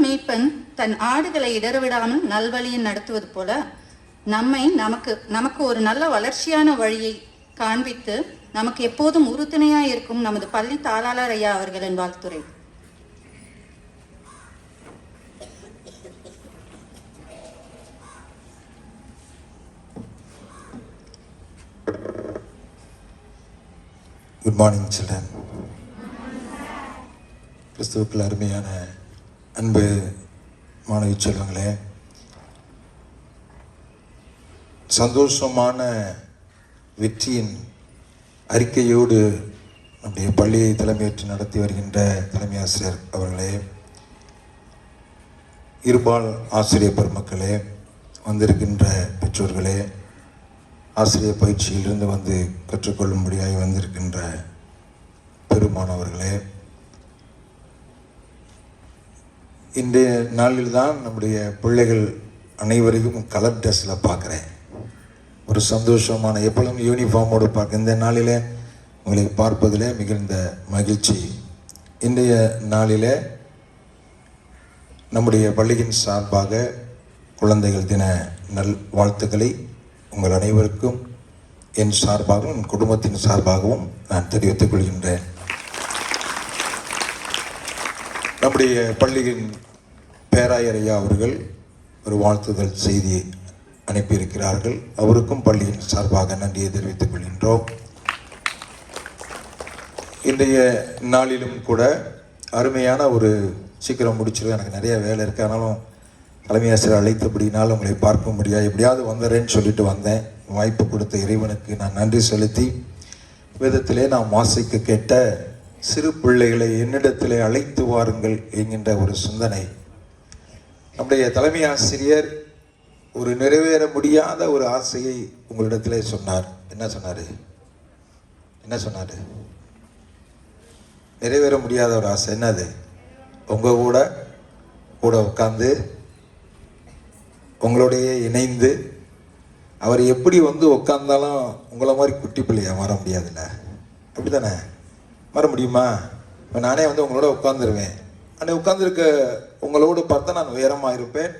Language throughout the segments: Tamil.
மேய்ப்பன் தன் ஆடுகளை இடர்விடாமல் நல்வழியில் நடத்துவது போல நமக்கு ஒரு நல்ல வளர்ச்சியான வழியை காண்பித்து நமக்கு எப்போதும் உறுதுணையாய் இருக்கும் நமது பள்ளி தாளாளர் ஐயா அவர்களின் வாழ்த்துரை. Good morning children. கிறிஸ்துவுக்குள் அருமையான அன்பு மாணவி செல்வங்களே, சந்தோஷமான வெற்றியின் அறிக்கையோடு நம்முடைய பள்ளியை தலைமையேற்று நடத்தி வருகின்ற தலைமை ஆசிரியர் அவர்களே, இருபால் ஆசிரியர் பெருமக்களே, வந்திருக்கின்ற பெற்றோர்களே, ஆசிரியர் பயிற்சியிலிருந்து வந்து கற்றுக்கொள்ளும்படியாய் வந்திருக்கின்ற பெருமானவர்களே, இன்றைய நாளில்தான் நம்முடைய பிள்ளைகள் அனைவரையும் கலர் ட்ரெஸ்ஸில் பார்க்குறேன். ஒரு சந்தோஷமான, எப்பொழுதும் யூனிஃபார்மோடு பார்க்க இந்த நாளில் உங்களை பார்ப்பதிலே மிகுந்த மகிழ்ச்சி. இன்றைய நாளில் நம்முடைய பள்ளியின் சார்பாக குழந்தைகள் தின நல் வாழ்த்துக்களை உங்கள் அனைவருக்கும் என் சார்பாகவும் என் குடும்பத்தின் சார்பாகவும் நான் தெரிவித்துக் கொள்கின்றேன். நம்முடைய பள்ளியின் பேராயர் ஐயா அவர்கள் ஒரு வாழ்த்துதல் செய்தி அனுப்பியிருக்கிறார்கள். அவருக்கும் பள்ளியின் சார்பாக நன்றியை தெரிவித்துக் கொள்கின்றோம். இன்றைய நாளிலும் கூட அருமையான ஒரு சீக்கிரம் முடிச்சிடும், எனக்கு நிறைய வேலை இருக்குது, ஆனாலும் தலைமை ஆசிரியர் அழைத்தபடினால் உங்களை பார்க்க முடியாது, எப்படியாவது வந்துடுறேன்னு சொல்லிட்டு வந்தேன். வாய்ப்பு கொடுத்த இறைவனுக்கு நான் நன்றி செலுத்தி, வேதத்திலே நாம் வாசிக்க கேட்ட சிறு பிள்ளைகளை என்னிடத்திலே அழைத்து வாருங்கள் என்கின்ற ஒரு சிந்தனை நம்முடைய தலைமை ஆசிரியர் ஒரு நிறைவேற முடியாத ஒரு ஆசையை உங்களிடத்திலே சொன்னார். என்ன சொன்னார்? நிறைவேற முடியாத ஒரு ஆசை. என்னது? உங்கள் கூட உட்காந்து உங்களோடையே இணைந்து அவர் எப்படி வந்து உட்காந்தாலும் உங்களை மாதிரி குட்டி பிள்ளையா மாற முடியாதுல்ல, அப்படி தானே? மாற முடியுமா? இப்போ நானே வந்து உங்களோட உட்காந்துருவேன். ஆனால் உட்காந்துருக்க உங்களோடு பார்த்தா நான் உயரமாக இருப்பேன்,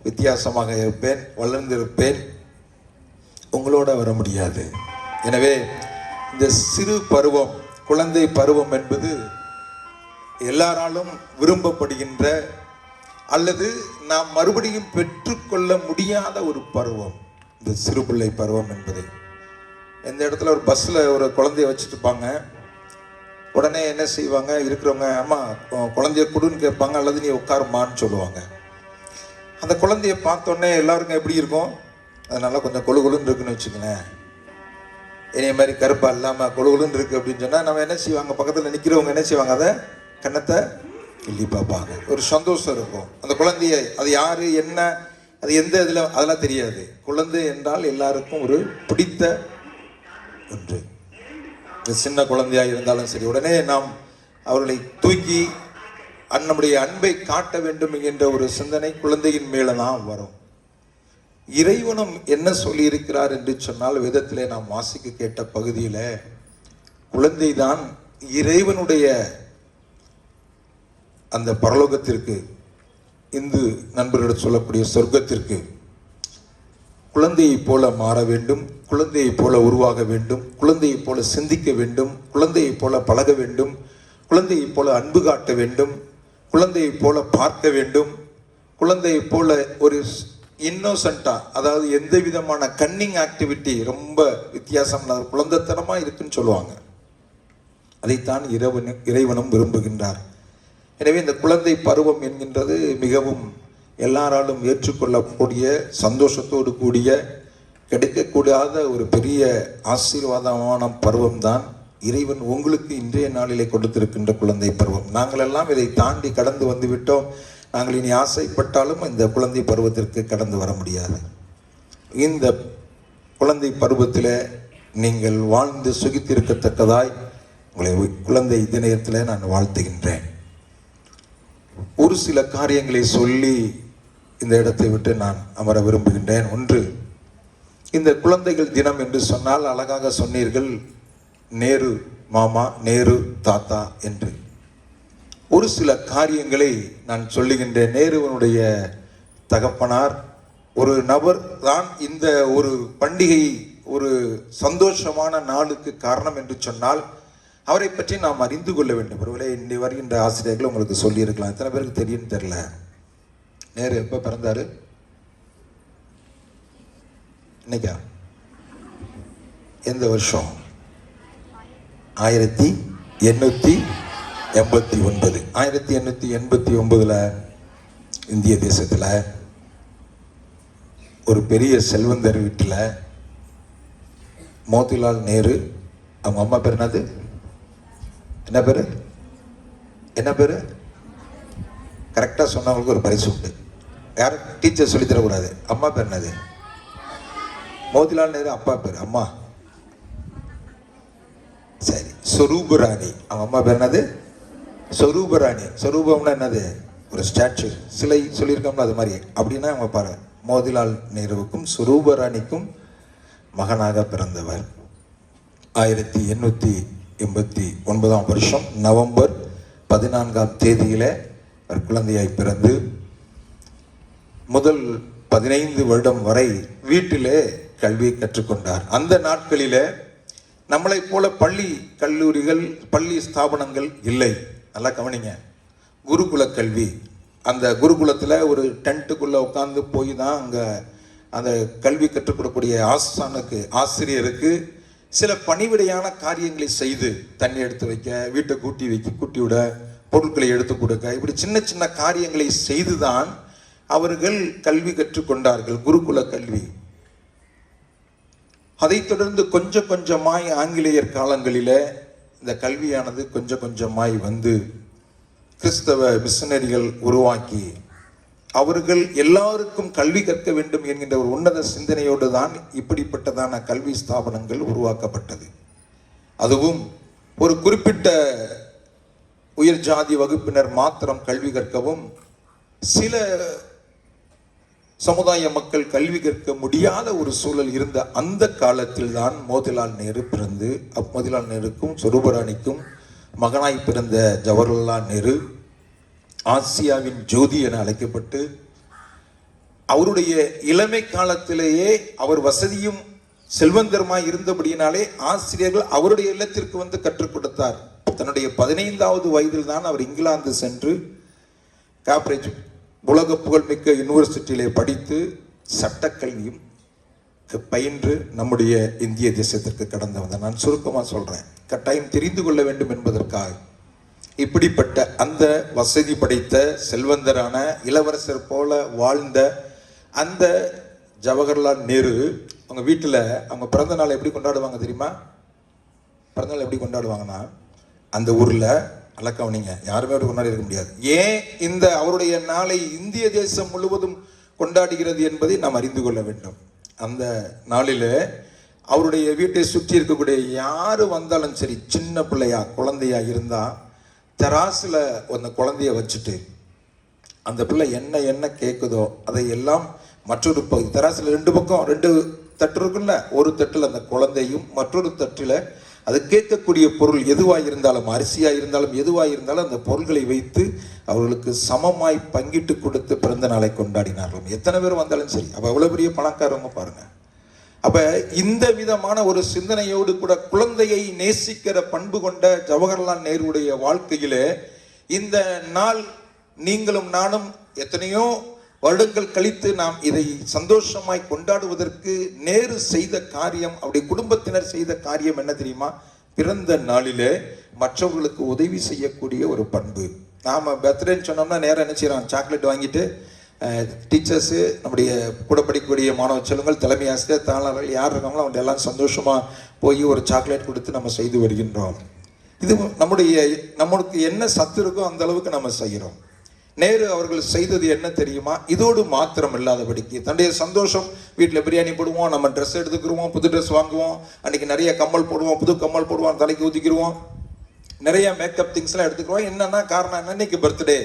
வித்தியாசமாக இருப்பேன், வளர்ந்திருப்பேன். உங்களோட வர முடியாது. எனவே இந்த சிறு பருவம், குழந்தை பருவம் என்பது எல்லாராலும் விரும்பப்படுகின்ற அல்லது நாம் மறுபடியும் பெற்றுக்கொள்ள முடியாத ஒரு பருவம் இந்த சிறு பிள்ளை பருவம் என்பது. எந்த இடத்துல ஒரு பஸ்ஸில் ஒரு குழந்தைய வச்சுருப்பாங்க, உடனே என்ன செய்வாங்க இருக்கிறவங்க, அம்மா குழந்தைய கொடுன்னு கேட்பாங்க, அல்லது நீ உட்காருமான்னு சொல்லுவாங்க. அந்த குழந்தைய பார்த்தோன்னே எல்லாருக்கும் எப்படி இருக்கும்? அதனால கொஞ்சம் கொழுன்னு இருக்குன்னு வச்சுக்கலேன், இதே மாதிரி கருப்பாக இல்லாமல் கொழுன்னு இருக்குது அப்படின்னு சொன்னால் நம்ம என்ன செய்வாங்க, பக்கத்தில் நிற்கிறவங்க என்ன செய்வாங்க, அதை கன்னத்தை கிள்ளி பார்ப்பாங்க. ஒரு சந்தோஷம் இருக்கும். அந்த குழந்தைய அது யார் என்ன அது எந்த இதில் அதெல்லாம் தெரியாது. குழந்தை என்றால் எல்லாருக்கும் ஒரு பிடித்த ஒன்று. சின்ன குழந்தையாக இருந்தாலும் சரி, உடனே நாம் அவர்களை தூக்கி நம்முடைய அன்பை காட்ட வேண்டும் என்கின்ற ஒரு சிந்தனை குழந்தையின் மேலே தான் வரும். இறைவனும் என்ன சொல்லி இருக்கிறார் என்று சொன்னால், வேதத்திலே நாம் வாசிக்க கேட்ட பகுதியில் குழந்தை தான் இறைவனுடைய அந்த பரலோகத்திற்கு, இந்து நண்பர்களிடம் சொல்லக்கூடிய சொர்க்கத்திற்கு குழந்தையை போல மாற வேண்டும், குழந்தையை போல உருவாக வேண்டும், குழந்தையை போல சிந்திக்க வேண்டும், குழந்தையை போல பழக வேண்டும், குழந்தையை போல அன்பு காட்ட வேண்டும், குழந்தையை போல பார்க்க வேண்டும், குழந்தையை போல ஒரு இன்னோசென்ட்டா, அதாவது எந்த விதமான கன்னிங் ஆக்டிவிட்டி ரொம்ப வித்தியாசமான குழந்தைத்தனமாக இருக்குன்னு சொல்லுவாங்க. அதைத்தான் இறைவனும் விரும்புகின்றார். எனவே இந்த குழந்தை பருவம் என்கின்றது மிகவும் எல்லாராலும் ஏற்றுக்கொள்ளக்கூடிய, சந்தோஷத்தோடு கூடிய, கிடைக்கக்கூடாத ஒரு பெரிய ஆசீர்வாதமான பருவம் தான் இறைவன் உங்களுக்கு இன்றைய நாளிலே கொடுத்திருக்கின்ற குழந்தை பருவம். நாங்கள் எல்லாம் இதை தாண்டி கடந்து வந்து விட்டோம். நாங்கள் இனி ஆசைப்பட்டாலும் இந்த குழந்தை பருவத்திற்கு கடந்து வர முடியாது. இந்த குழந்தை பருவத்தில் நீங்கள் வாழ்ந்து சுகித்திருக்கத்தக்கதாய் உங்களை குழந்தை தினத்தில் நான் வாழ்த்துகின்றேன். ஒரு சில காரியங்களை சொல்லி இந்த இடத்தை விட்டு நான் அமர விரும்புகின்றேன். ஒன்று, இந்த குழந்தைகள் தினம் என்று சொன்னால் அழகாக சொன்னீர்கள், நேரு மாமா, நேரு தாத்தா என்று. ஒரு சில காரியங்களை நான் சொல்லுகின்றேன். நேருவனுடைய தகப்பனார் ஒரு நபர் தான் இந்த ஒரு பண்டிகை ஒரு சந்தோஷமான நாளுக்கு காரணம் என்று சொன்னால் அவரை பற்றி நாம் அறிந்து கொள்ள வேண்டும். ஒருவேளை இன்று வருகின்ற ஆசிரியர்கள் உங்களுக்கு சொல்லியிருக்கலாம், எத்தனை பேருக்கு தெரியும்னு தெரியல. நேரு எப்போ பிறந்தாரு? இன்னைக்கா? எந்த வருஷம்? 1889. 1889 இந்திய தேசத்தில் ஒரு பெரிய செல்வந்தர் வீட்டில் மோதிலால் நேரு, அவங்க அம்மா பேர் என்னது? என்ன பேர்? என்ன பேர்? கரெக்டாக சொன்னவங்களுக்கு ஒரு பரிசு உண்டு. யாரும் டீச்சர் சொல்லி தரக்கூடாது. அம்மா பேர் என்னது? மோதிலால் நேரு அப்பா பேர். அம்மா சரி, சொரூபராணி. அவங்க அம்மா பேர் என்னது? சொரூபராணி. சொரூபம்னா என்னது? ஒரு ஸ்டாச்சு, சிலை சொல்லியிருக்கோம்ல, அது மாதிரி. அப்படின்னா அவங்க பாரு, மோதிலால் நேருவுக்கும் சொரூபராணிக்கும் மகனாக பிறந்தவர். 1889 நவம்பர் 14 அவர் குழந்தையாய் பிறந்து முதல் 15 வருடம் வரை வீட்டிலே கல்வி கற்றுக்கொண்டார். அந்த நாட்களிலே நம்மளைப் போல பள்ளி கல்லூரிகள் பள்ளி ஸ்தாபனங்கள் இல்லை. நல்லா கவனிங்க. குருகுல கல்வி. அந்த குருகுலத்தில் ஒரு டென்ட்டுக்குள்ளே உட்காந்து போய் தான் அங்கே அந்த கல்வி கற்றுக்கொள்ளக்கூடிய ஆசிரியருக்கு சில பணிவிடையான காரியங்களை செய்து, தண்ணி எடுத்து வைக்க, வீட்டை கூட்டி விட, பொருட்களை எடுத்து கொடுக்க, இப்படி சின்ன சின்ன காரியங்களை செய்துதான் அவர்கள் கல்வி கற்றுக்கொண்டார்கள், குருகுல கல்வி. அதைத் தொடர்ந்து கொஞ்சம் கொஞ்சமாய் ஆங்கிலேயர் காலங்களில் இந்த கல்வியானது கொஞ்சம் கொஞ்சமாய் வந்து கிறிஸ்தவ மிஷனரிகள் உருவாக்கி அவர்கள் எல்லாருக்கும் கல்வி கற்க வேண்டும் என்கின்ற ஒரு உன்னத சிந்தனையோடு தான் இப்படிப்பட்டதான கல்வி ஸ்தாபனங்கள் உருவாக்கப்பட்டது. அதுவும் ஒரு குறிப்பிட்ட உயர் ஜாதி வகுப்பினர் மாத்திரம் கல்வி கற்கவும், சில சமுதாய மக்கள் கல்வி கற்க முடியாத ஒரு சூழல் இருந்த அந்த காலத்தில் தான் மோதிலால் நேரு பிறந்து, மோதிலால் நேருக்கும் சொரூபராணிக்கும் மகனாய் பிறந்த ஜவஹர்லால் நேரு ஆசியாவின் ஜோதி என அழைக்கப்பட்டு, அவருடைய இளமை காலத்திலேயே அவர் வசதியும் செல்வந்தருமாய் இருந்தபடியினாலே ஆசிரியர்கள் அவருடைய இல்லத்திற்கு வந்து கற்றுக் கொடுத்தார். தன்னுடைய 15வது வயதில் தான் அவர் இங்கிலாந்து சென்று கேம்பிரிட்ஜ் உலக புகழ்மிக்க யூனிவர்சிட்டியிலே படித்து சட்டக்கல்வியும் பயின்று நம்முடைய இந்திய தேசத்திற்கு கடந்து வந்தார். நான் சுருக்கமாக சொல்றேன், கட்டாயம் தெரிந்து கொள்ள வேண்டும் என்பதற்காக. இப்படிப்பட்ட அந்த வசதி படைத்த செல்வந்தரான இளவரசர் போல வாழ்ந்த அந்த ஜவஹர்லால் நேரு அவங்க வீட்டில் அவங்க பிறந்த நாளை எப்படி கொண்டாடுவாங்க தெரியுமா? பிறந்த நாள் எப்படி கொண்டாடுவாங்கன்னா, அந்த ஊரில் அலக்கவனிங்க, யாருமே அப்படி கொண்டாடி இருக்க முடியாது. ஏன் இந்த அவருடைய நாளை இந்திய தேசம் முழுவதும் கொண்டாடுகிறது என்பதை நாம் அறிந்து கொள்ள வேண்டும். அந்த நாளில் அவருடைய வீட்டை சுற்றி இருக்கக்கூடிய யாரு வந்தாலும் சரி, சின்ன பிள்ளையா குழந்தையா இருந்தா தெராசில் அந்த குழந்தைய வச்சுட்டு அந்த பிள்ளை என்ன கேட்குதோ அதை எல்லாம் மற்றொரு தெராசில் 2 பக்கம் 2 தட்டு இருக்குல்ல, ஒரு தட்டில் அந்த குழந்தையும் மற்றொரு தட்டில் அது கேட்கக்கூடிய பொருள் எதுவாக இருந்தாலும், அரிசியாக இருந்தாலும் எதுவாக இருந்தாலும் அந்த பொருள்களை வைத்து அவர்களுக்கு சமமாய் பங்கிட்டு கொடுத்து பிறந்த நாளை கொண்டாடினார்கள். எத்தனை பேர் வந்தாலும் சரி. அப்போ எவ்வளோ பெரிய பணக்காரங்க பாருங்க. அப்ப இந்த விதமான ஒரு சிந்தனையோடு கூட குழந்தையை நேசிக்கிற பண்பு கொண்ட ஜவஹர்லால் நேருடைய வாழ்க்கையிலே இந்த நாள் நீங்களும் நானும் எத்தனையோ வருடங்கள் கழித்து நாம் இதை சந்தோஷமாய் கொண்டாடுவதற்கு நேரு செய்த காரியம், அவருடைய குடும்பத்தினர் செய்த காரியம் என்ன தெரியுமா? பிறந்த நாளிலே மற்றவர்களுக்கு உதவி செய்யக்கூடிய ஒரு பண்பு. நாம பர்த்டேன்னு சொன்னோம்னா நேரம் என்ன செய்யறோம்? சாக்லேட் வாங்கிட்டு டீச்சர்ஸு, நம்முடைய கூட படிக்கக்கூடிய மாணவ செல்வங்கள், தலைமை ஆசிரியர், தாளர்கள் யார் இருக்காங்களோ அவங்க எல்லாம் சந்தோஷமாக போய் ஒரு சாக்லேட் கொடுத்து நம்ம செய்து வருகின்றோம். இது நம்மளுக்கு என்ன சத்து இருக்கோ அந்த அளவுக்கு நம்ம செய்கிறோம். நேரு அவர்கள் செய்தது என்ன தெரியுமா? இதோடு மாத்திரம் இல்லாதபடிக்கு தன்னுடைய சந்தோஷம், வீட்டில் பிரியாணி போடுவோம், நம்ம ட்ரெஸ் எடுத்துக்கிடுவோம், புது ட்ரெஸ் வாங்குவோம், அன்றைக்கி நிறைய கம்மல் போடுவோம், புது கம்மல் போடுவோம், தலைக்கு ஊற்றிக்கிடுவோம், நிறைய மேக்கப் திங்ஸ்லாம் எடுத்துக்கிடுவோம். என்னன்னா காரணம் என்ன? இன்னைக்கு பர்த்டே,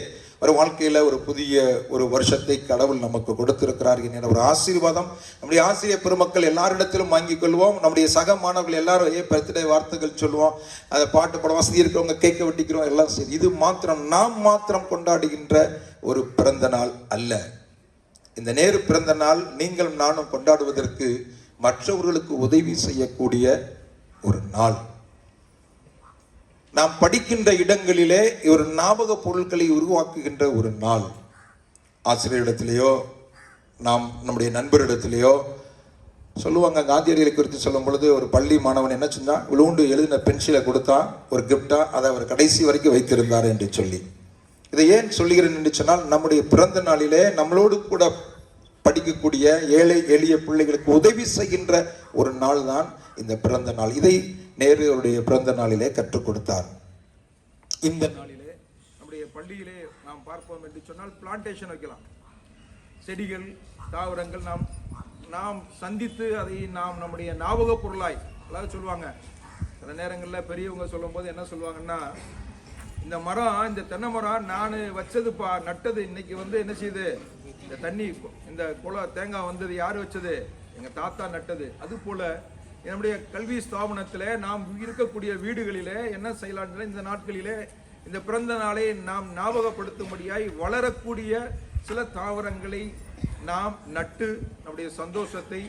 ஒரு வாழ்க்கையில ஒரு புதிய ஒரு வருஷத்தை கடவுள் நமக்கு கொடுத்திருக்கிறார் என்ற ஒரு ஆசீர்வாதம் நம்முடைய ஆசிரியர் பெருமக்கள் எல்லாரிடத்திலும் வாங்கிக் கொள்வோம். நம்முடைய சக மாணவர்கள் எல்லாரும் பர்த்டே வார்த்தைகள் சொல்லுவோம், அதை பாட்டு படம் வசதி இருக்கிறவங்க கேட்க வெட்டிக்கிறோம், எல்லாம் சரி. இது மாத்திரம் நாம் மாத்திரம் கொண்டாடுகின்ற ஒரு பிறந்த நாள் அல்ல. இந்த நேரு பிறந்த நாள் நீங்களும் நானும் கொண்டாடுவதற்கு மற்றவர்களுக்கு உதவி செய்யக்கூடிய ஒரு நாள். நாம் படிக்கின்ற இடங்களிலே ஒரு ஞாபக பொருட்களை உருவாக்குகின்ற ஒரு நாள். ஆசிரியரிடத்திலேயோ நாம் நம்முடைய நண்பரிடத்திலேயோ சொல்லுவாங்க. காந்தியடிகளை குறித்து சொல்லும் பொழுது ஒரு பள்ளி மாணவன் என்ன செஞ்சான், விழுண்டு எழுதின பென்சிலை கொடுத்தான் ஒரு கிஃப்டா, அதை அவர் கடைசி வரைக்கும் வைத்திருந்தார் என்று சொல்லி. இதை ஏன் சொல்லுகிறேன் என்று சொன்னால், நம்முடைய பிறந்த நாளிலே நம்மளோடு கூட படிக்கக்கூடிய ஏழை எளிய பிள்ளைகளுக்கு உதவி செய்கின்ற ஒரு நாள் தான் இந்த பிறந்த நாள். இதை நேரு அவருடைய பிறந்த நாளிலே கற்றுக் கொடுத்தார். இந்த நாளிலே நம்முடைய பள்ளியிலே நாம் பார்ப்போம் என்று சொன்னால் பிளான்டேஷன் வைக்கலாம். செடிகள் தாவரங்கள் நாம் சந்தித்து அதை நாம் நம்முடைய ஞாபக பொருளாய், அதாவது சொல்லுவாங்க சில நேரங்களில் பெரியவங்க சொல்லும் போது என்ன சொல்லுவாங்கன்னா, இந்த மரம், இந்த தென்னை மரம் நான் வச்சதுப்பா, நட்டது, இன்னைக்கு என்ன செய்யுது, இந்த தண்ணி, இந்த தேங்காய் வந்தது யார் வச்சது, எங்க தாத்தா நட்டது. அது போல நம்முடைய கல்வி ஸ்தாபனத்திலே நாம் இருக்கக்கூடிய வீடுகளிலே என்ன செய்யலாம், இந்த நாட்களிலே இந்த பிறந்த நாளை நாம் ஞாபகப்படுத்தும்படியாய் வளரக்கூடிய சில தாவரங்களை நாம் நட்டு நம்முடைய சந்தோஷத்தை,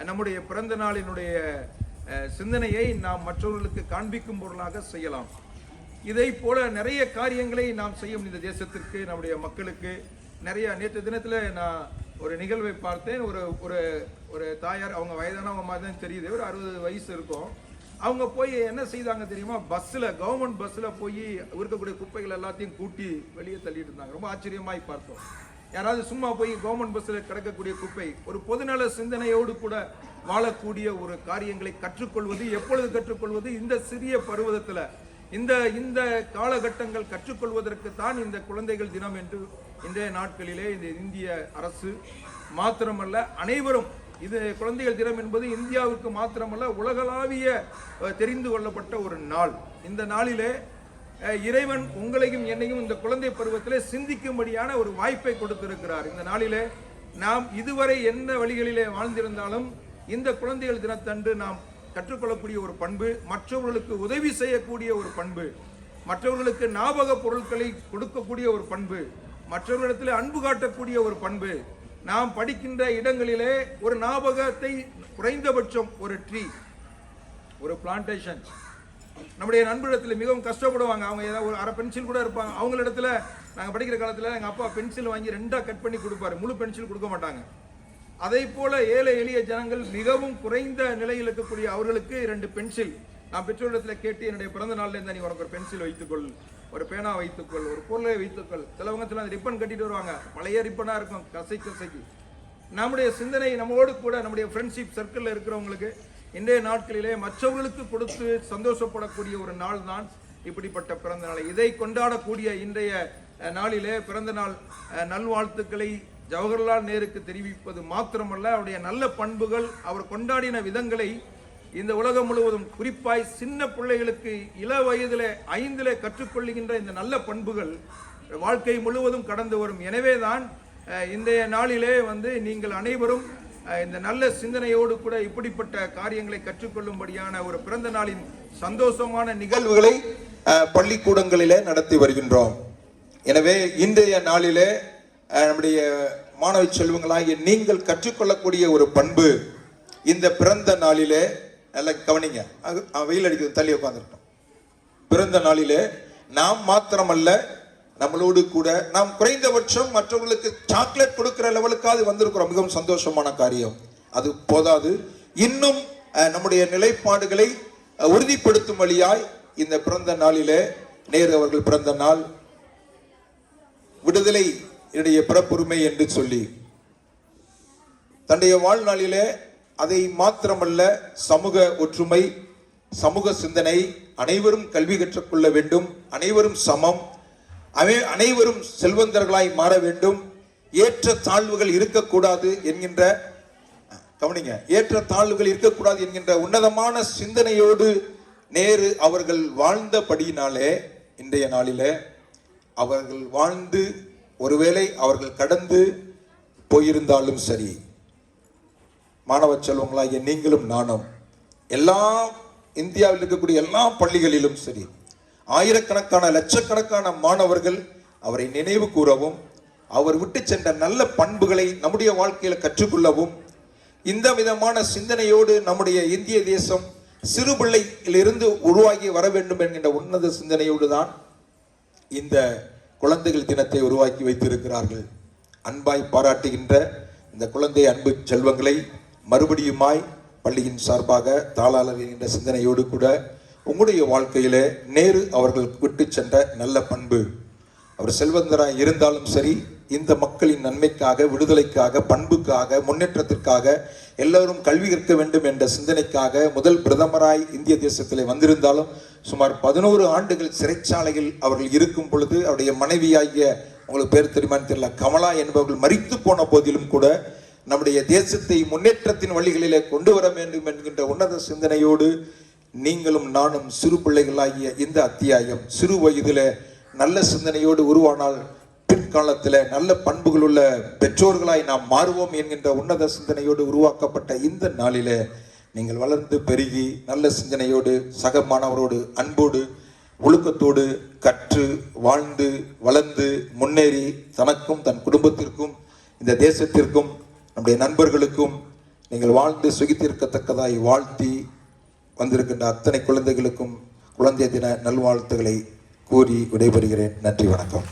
நம்முடைய பிறந்த நாளினுடைய சிந்தனையை நாம் மற்றவர்களுக்கு காண்பிக்கும் பொருளாக செய்யலாம். இதை போல நிறைய காரியங்களை நாம் செய்யும் இந்த தேசத்திற்கு, நம்முடைய மக்களுக்கு. நிறைய நேற்று தினத்தில் நான் ஒரு நிகழ்வை பார்த்தேன். ஒரு தாயார், அவங்க வயதானவங்க மாதிரி தான் தெரியுது, ஒரு 60 வயசு இருக்கும். அவங்க போய் என்ன செய்தாங்க தெரியுமா, பஸ்ஸில், கவர்மெண்ட் பஸ்ஸில் போய் இருக்கக்கூடிய குப்பைகள் எல்லாத்தையும் கூட்டி வெளியே தள்ளிட்டு இருந்தாங்க. ரொம்ப ஆச்சரியமாய் பார்த்தோம். யாராவது சும்மா போய் கவர்மெண்ட் பஸ்ஸில் கிடக்கக்கூடிய குப்பை, ஒரு பொதுநல சிந்தனையோடு கூட வாழக்கூடிய ஒரு காரியங்களை கற்றுக்கொள்வது, எப்பொழுது கற்றுக்கொள்வது, இந்த சிறிய பருவத்தில், இந்த காலகட்டங்கள் கற்றுக்கொள்வதற்கு தான் இந்த குழந்தைகள் தினம் என்று இன்றைய நாட்களிலே இந்த இந்திய அரசு மாத்திரமல்ல அனைவரும், இது குழந்தைகள் தினம் என்பது இந்தியாவுக்கு மாத்திரமல்ல உலகளாவிய தெரிந்து கொள்ளப்பட்ட ஒரு நாள். இந்த நாளிலே இறைவன் உங்களையும் என்னையும் இந்த குழந்தை பருவத்திலே சிந்திக்கும்படியான ஒரு வாய்ப்பை கொடுத்திருக்கிறார். இந்த நாளிலே நாம் இதுவரை என்ன வழிகளிலே வாழ்ந்திருந்தாலும் இந்த குழந்தைகள் தினத்தன்று நாம் கற்றுக்கொள்ளக்கூடிய ஒரு பண்பு, மற்றவர்களுக்கு உதவி செய்யக்கூடிய ஒரு பண்பு, மற்றவர்களுக்கு ஞாபக பொருட்களை கொடுக்கக்கூடிய ஒரு பண்பு, மற்றவர்களிடத்தில் அன்பு காட்டக்கூடிய ஒரு பண்பு. நாம் படிக்கின்ற இடங்களிலே ஒரு ஞாபகத்தை, குறைந்தபட்சம் ஒரு ட்ரீ, ஒரு பிளான்டேஷன். நம்முடைய நண்பரிடத்தில் மிகவும் கஷ்டப்படுவாங்க. அவங்க ஏதாவது ஒரு அரை பென்சில் கூட இருப்பாங்க. அவங்களிடத்துல நாங்கள் படிக்கிற காலத்தில் எங்கள் அப்பா பென்சில் வாங்கி 2ஆ கட் பண்ணி கொடுப்பாரு, முழு பென்சில் கொடுக்க மாட்டாங்க. அதை போல ஏழை எளிய ஜனங்கள், மிகவும் குறைந்த நிலையில் இருக்கக்கூடிய அவர்களுக்கு 2 பென்சில் நான் பெற்றோரிடத்தில் கேட்டு, என்னுடைய பிறந்த நாள்ல இருந்தா நீ உனக்கு ஒரு பென்சில் வைத்துக்கொள், ஒரு பேனா வைத்துக்கொள், ஒரு பொருளை வைத்துக்கொள். சிலவங்க ரிப்பன் கட்டிட்டு வருவாங்க, பழைய ரிப்பனா இருக்கும், கசைக்கு. நம்முடைய சிந்தனை நம்மோடு கூட, நம்முடைய ஃப்ரெண்ட்ஷிப் சர்க்கிளில் இருக்கிறவங்களுக்கு இன்றைய நாட்களிலே மற்றவர்களுக்கு கொடுத்து சந்தோஷப்படக்கூடிய ஒரு நாள் தான் இப்படிப்பட்ட பிறந்த நாள். இதை கொண்டாடக்கூடிய இன்றைய நாளிலே பிறந்த நாள் நல்வாழ்த்துக்களை ஜவஹர்லால் நேருக்கு தெரிவிப்பது மாத்திரமல்ல, அவருடைய நல்ல பண்புகள், அவர் கொண்டாடின விதங்களை இந்த உலகம் முழுவதும், குறிப்பாய் சின்ன பிள்ளைகளுக்கு இள வயதிலே 5லே கற்றுக்கொள்ளுகின்ற இந்த நல்ல பண்புகள் வாழ்க்கை முழுவதும் கடந்து வரும். எனவேதான் இன்றைய நாளிலே நீங்கள் அனைவரும் இந்த நல்ல சிந்தனையோடு கூட இப்படிப்பட்ட காரியங்களை கற்றுக்கொள்ளும்படியான ஒரு பிறந்த நாளின் சந்தோஷமான நிகழ்வுகளை பள்ளிக்கூடங்களிலே நடத்தி வருகின்றோம். எனவே இன்றைய நாளிலே நம்முடைய மாணவ செல்வங்களாகிய நீங்கள் கற்றுக்கொள்ளக்கூடிய ஒரு பண்பு, இந்த பிறந்த நாளிலே, நல்லா கவனிங்க, வெயில் அடிக்கிறது, தள்ளி உட்காந்துருக்கோம். பிறந்த நாளிலே நாம் மாத்திரமல்ல, நம்மளோடு கூட நாம் குறைந்தபட்சம் மற்றவர்களுக்கு சாக்லேட் கொடுக்கிற லெவலுக்காவது வந்திருக்கிறோம். மிகவும் சந்தோஷமான காரியம். அது போதாது, இன்னும் நம்முடைய நிலைப்பாடுகளை உறுதிப்படுத்தும் வழியாய் இந்த பிறந்த நாளிலே, நேரு அவர்கள் பிறந்த நாள் விடுதலை என்னுடைய பிறப்புரிமை என்று சொல்லி தன்னுடைய வாழ்நாளிலே அதை மாத்திரமல்ல, சமூக ஒற்றுமை, சமூக சிந்தனை, அனைவரும் கல்வி கற்றுக்கொள்ள வேண்டும், அனைவரும் சமம், அனைவரும் செல்வந்தர்களாய் மாற வேண்டும், ஏற்ற தாழ்வுகள் இருக்கக்கூடாது என்கின்ற, கவனிங்க, ஏற்ற தாழ்வுகள் இருக்கக்கூடாது என்கின்ற உன்னதமான சிந்தனையோடு நேரு அவர்கள் வாழ்ந்தபடியினாலே இன்றைய நாளிலே அவர்கள் வாழ்ந்து ஒருவேளை அவர்கள் கடந்து போயிருந்தாலும் சரி, மாணவ செல்வங்களாகிய நீங்களும் நானும் எல்லா இந்தியாவில் இருக்கக்கூடிய எல்லா பள்ளிகளிலும் சரி, ஆயிரக்கணக்கான லட்சக்கணக்கான மாணவர்கள் அவரை நினைவு கூறவும், அவர் விட்டு சென்ற நல்ல பண்புகளை நம்முடைய வாழ்க்கையில் கற்றுக்கொள்ளவும், இந்த விதமான சிந்தனையோடு நம்முடைய இந்திய தேசம் சிறு பிள்ளையிலிருந்து உருவாகி வர வேண்டும் என்கின்ற உன்னத சிந்தனையோடு தான் இந்த குழந்தைகள் தினத்தை உருவாக்கி வைத்திருக்கிறார்கள். அன்பாய் பாராட்டுகின்ற இந்த குழந்தை அன்பு செல்வங்களை மறுபடியுமாய் பள்ளியின் சார்பாக தாளாளர் என்கின்ற சிந்தனையோடு கூட உங்களுடைய வாழ்க்கையிலே நேரு அவர்கள் விட்டு சென்ற நல்ல பண்பு, அவர் செல்வந்தராய் இருந்தாலும் சரி, இந்த மக்களின் நன்மைக்காக, விடுதலைக்காக, பண்புக்காக, முன்னேற்றத்திற்காக, எல்லோரும் கல்வி கற்க வேண்டும் என்ற சிந்தனைக்காக முதல் பிரதமராய் இந்திய தேசத்திலே வந்திருந்தாலும் சுமார் 11 ஆண்டுகள் சிறைச்சாலையில் அவர்கள் இருக்கும் பொழுது அவருடைய மனைவியாகிய, உங்களுக்கு பேர் தெரியுமான்னு தெரியல, கமலா என்பவர்கள் மரித்து போன போதிலும் கூட நம்முடைய தேசத்தை முன்னேற்றத்தின் வழிகளிலே கொண்டு வர வேண்டும் என்கின்ற உன்னத சிந்தனையோடு நீங்களும் நானும் சிறு பிள்ளைகளாகிய இந்த அத்தியாயம் சிறு வயதிலே நல்ல சிந்தனையோடு உருவானால் பிற்காலத்தில் நல்ல பண்புகள் உள்ள பெற்றோர்களாய் நாம் மாறுவோம் என்கின்ற உன்னத சிந்தனையோடு உருவாக்கப்பட்ட இந்த நாளிலே நீங்கள் வளர்ந்து பெருகி நல்ல சிந்தனையோடு சக மாணவரோடு அன்போடு ஒழுக்கத்தோடு கற்று வாழ்ந்து வளர்ந்து முன்னேறி தனக்கும் தன் குடும்பத்திற்கும் இந்த தேசத்திற்கும் நம்முடைய நண்பர்களுக்கும் நீங்கள் வாழ்ந்து சுகித்திருக்கத்தக்கதாய் வாழ்த்தி வந்திருக்கின்ற அத்தனை குழந்தைகளுக்கும் குழந்தை தின நல்வாழ்த்துக்களை கூறி விடைபெறுகிறேன். நன்றி, வணக்கம்.